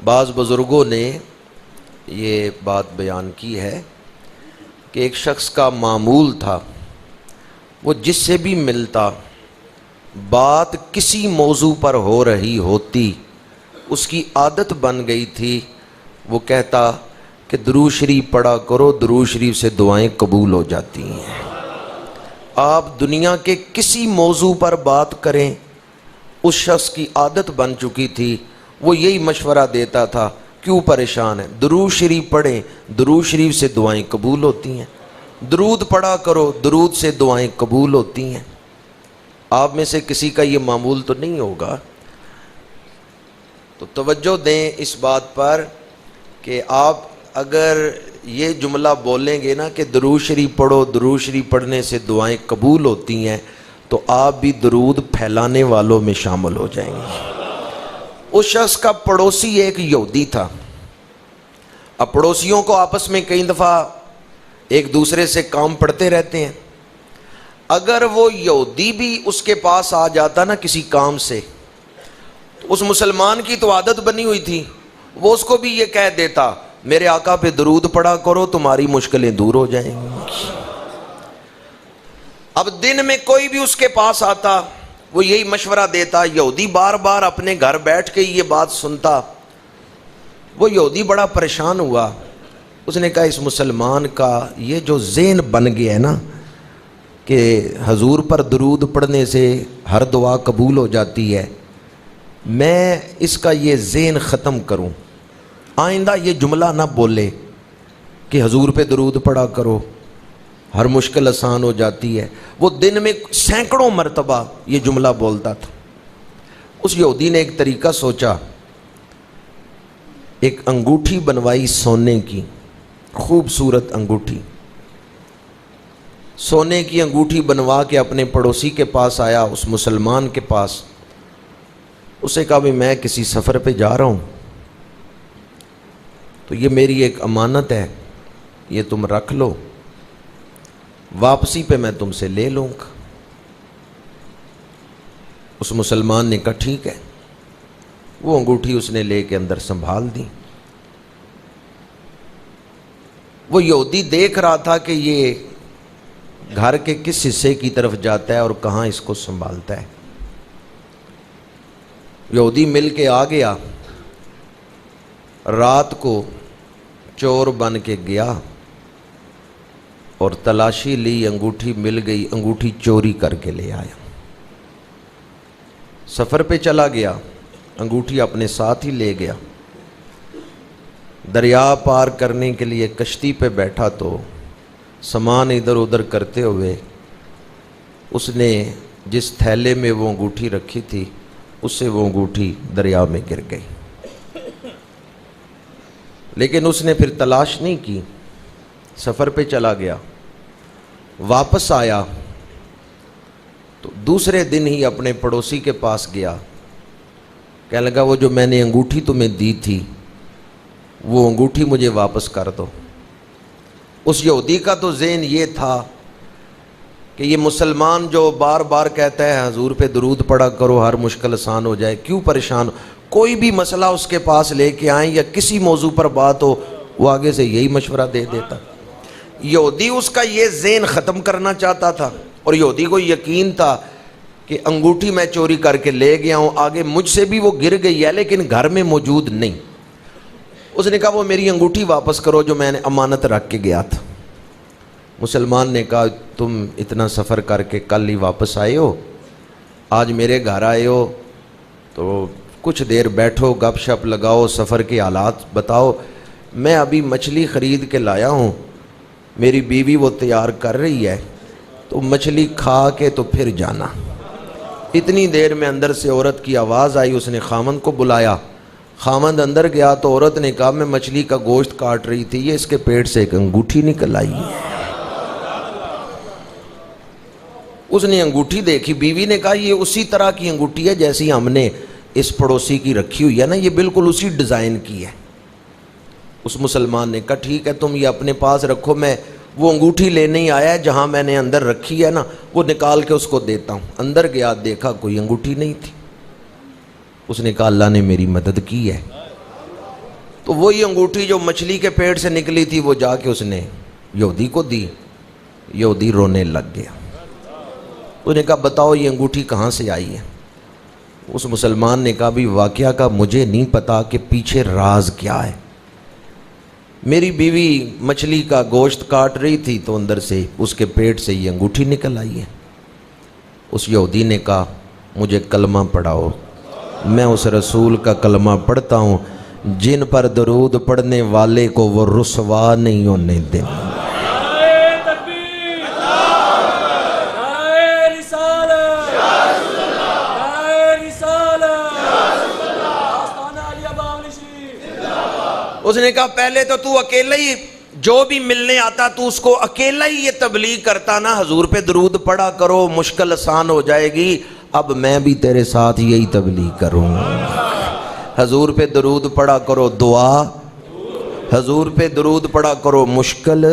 بعض بزرگوں نے یہ بات بیان کی ہے کہ ایک شخص کا معمول تھا، وہ جس سے بھی ملتا بات کسی موضوع پر ہو رہی ہوتی، اس کی عادت بن گئی تھی، وہ کہتا کہ درود شریف پڑھا کرو، درود شریف سے دعائیں قبول ہو جاتی ہیں۔ آپ دنیا کے کسی موضوع پر بات کریں، اس شخص کی عادت بن چکی تھی، وہ یہی مشورہ دیتا تھا، کیوں پریشان ہے، درود شریف پڑھیں، درود شریف سے دعائیں قبول ہوتی ہیں، درود پڑھا کرو، درود سے دعائیں قبول ہوتی ہیں۔ آپ میں سے کسی کا یہ معمول تو نہیں ہوگا، تو توجہ دیں اس بات پر کہ آپ اگر یہ جملہ بولیں گے نا کہ درود شریف پڑھو، درود شریف پڑھنے سے دعائیں قبول ہوتی ہیں، تو آپ بھی درود پھیلانے والوں میں شامل ہو جائیں گے۔ اس شخص کا پڑوسی ایک یہودی تھا۔ اب پڑوسیوں کو آپس میں کئی دفعہ ایک دوسرے سے کام پڑتے رہتے ہیں۔ اگر وہ یہودی بھی اس کے پاس آ جاتا نا کسی کام سے، تو اس مسلمان کی تو عادت بنی ہوئی تھی، وہ اس کو بھی یہ کہہ دیتا، میرے آقا پہ درود پڑھا کرو، تمہاری مشکلیں دور ہو جائیں گی۔ اب دن میں کوئی بھی اس کے پاس آتا، وہ یہی مشورہ دیتا۔ یہودی بار بار اپنے گھر بیٹھ کے یہ بات سنتا۔ وہ یہودی بڑا پریشان ہوا، اس نے کہا اس مسلمان کا یہ جو ذہن بن گیا ہے نا کہ حضور پر درود پڑھنے سے ہر دعا قبول ہو جاتی ہے، میں اس کا یہ ذہن ختم کروں، آئندہ یہ جملہ نہ بولے کہ حضور پہ درود پڑھا کرو، ہر مشکل آسان ہو جاتی ہے۔ وہ دن میں سینکڑوں مرتبہ یہ جملہ بولتا تھا۔ اس یہودی نے ایک طریقہ سوچا، ایک انگوٹھی بنوائی سونے کی، خوبصورت انگوٹھی، سونے کی انگوٹھی بنوا کے اپنے پڑوسی کے پاس آیا، اس مسلمان کے پاس۔ اسے کہا بھی میں کسی سفر پہ جا رہا ہوں، تو یہ میری ایک امانت ہے، یہ تم رکھ لو، واپسی پہ میں تم سے لے لوں گا۔ اس مسلمان نے کہا ٹھیک ہے۔ وہ انگوٹھی اس نے لے کے اندر سنبھال دی۔ وہ یہودی دیکھ رہا تھا کہ یہ گھر کے کس حصے کی طرف جاتا ہے اور کہاں اس کو سنبھالتا ہے۔ یہودی مل کے آ گیا، رات کو چور بن کے گیا اور تلاشی لی، انگوٹھی مل گئی، انگوٹھی چوری کر کے لے آیا۔ سفر پہ چلا گیا، انگوٹھی اپنے ساتھ ہی لے گیا۔ دریا پار کرنے کے لیے کشتی پہ بیٹھا تو سامان ادھر ادھر کرتے ہوئے اس نے جس تھیلے میں وہ انگوٹھی رکھی تھی، اس سے وہ انگوٹھی دریا میں گر گئی۔ لیکن اس نے پھر تلاش نہیں کی، سفر پہ چلا گیا۔ واپس آیا تو دوسرے دن ہی اپنے پڑوسی کے پاس گیا، کہنے لگا وہ جو میں نے انگوٹھی تمہیں دی تھی، وہ انگوٹھی مجھے واپس کر دو۔ اس یہودی کا تو ذہن یہ تھا کہ یہ مسلمان جو بار بار کہتا ہے حضور پہ درود پڑھا کرو، ہر مشکل آسان ہو جائے، کیوں پریشان ہو؟ کوئی بھی مسئلہ اس کے پاس لے کے آئیں یا کسی موضوع پر بات ہو، وہ آگے سے یہی مشورہ دے دیتا۔ یہودی اس کا یہ ذہن ختم کرنا چاہتا تھا، اور یہودی کو یقین تھا کہ انگوٹھی میں چوری کر کے لے گیا ہوں، آگے مجھ سے بھی وہ گر گئی ہے لیکن گھر میں موجود نہیں۔ اس نے کہا وہ میری انگوٹھی واپس کرو جو میں نے امانت رکھ کے گیا تھا۔ مسلمان نے کہا تم اتنا سفر کر کے کل ہی واپس آئے ہو، آج میرے گھر آئے ہو تو کچھ دیر بیٹھو، گپ شپ لگاؤ، سفر کے حالات بتاؤ۔ میں ابھی مچھلی خرید کے لایا ہوں، میری بیوی وہ تیار کر رہی ہے، تو مچھلی کھا کے تو پھر جانا۔ اتنی دیر میں اندر سے عورت کی آواز آئی، اس نے خامند کو بلایا۔ خامند اندر گیا تو عورت نے کہا میں مچھلی کا گوشت کاٹ رہی تھی، یہ اس کے پیٹ سے ایک انگوٹھی نکل آئی ہے۔ اس نے انگوٹھی دیکھی، بیوی نے کہا یہ اسی طرح کی انگوٹھی ہے جیسی ہم نے اس پڑوسی کی رکھی ہوئی ہے نا، یہ بالکل اسی ڈیزائن کی ہے۔ اس مسلمان نے کہا ٹھیک ہے تم یہ اپنے پاس رکھو، میں وہ انگوٹھی لینے ہی آیا ہے جہاں میں نے اندر رکھی ہے نا، وہ نکال کے اس کو دیتا ہوں۔ اندر گیا، دیکھا کوئی انگوٹھی نہیں تھی۔ اس نے کہا اللہ نے میری مدد کی ہے، تو وہی انگوٹھی جو مچھلی کے پیٹ سے نکلی تھی وہ جا کے اس نے یہودی کو دی. یہودی رونے لگ گیا. اس نے کہا بتاؤ یہ انگوٹھی کہاں سے آئی ہے؟ اس مسلمان نے کہا بھی واقعہ کا مجھے نہیں پتا کہ پیچھے راز کیا ہے. میری بیوی مچھلی کا گوشت کاٹ رہی تھی تو اندر سے اس کے پیٹ سے یہ انگوٹھی نکل آئی ہے. اس یہودی نے کہا مجھے کلمہ پڑھاؤ. میں اس رسول کا کلمہ پڑھتا ہوں جن پر درود پڑھنے والے کو وہ رسوا نہیں ہونے دیں. اس نے کہا پہلے تو اکیلا ہی جو بھی ملنے آتا تو اس کو اکیلا ہی یہ تبلیغ کرتا نا حضور پہ درود پڑھا کرو مشکل آسان ہو جائے گی. اب میں بھی تیرے ساتھ یہی تبلیغ کروں. حضور پہ درود پڑھا کرو دعا، حضور پہ درود پڑھا کرو مشکل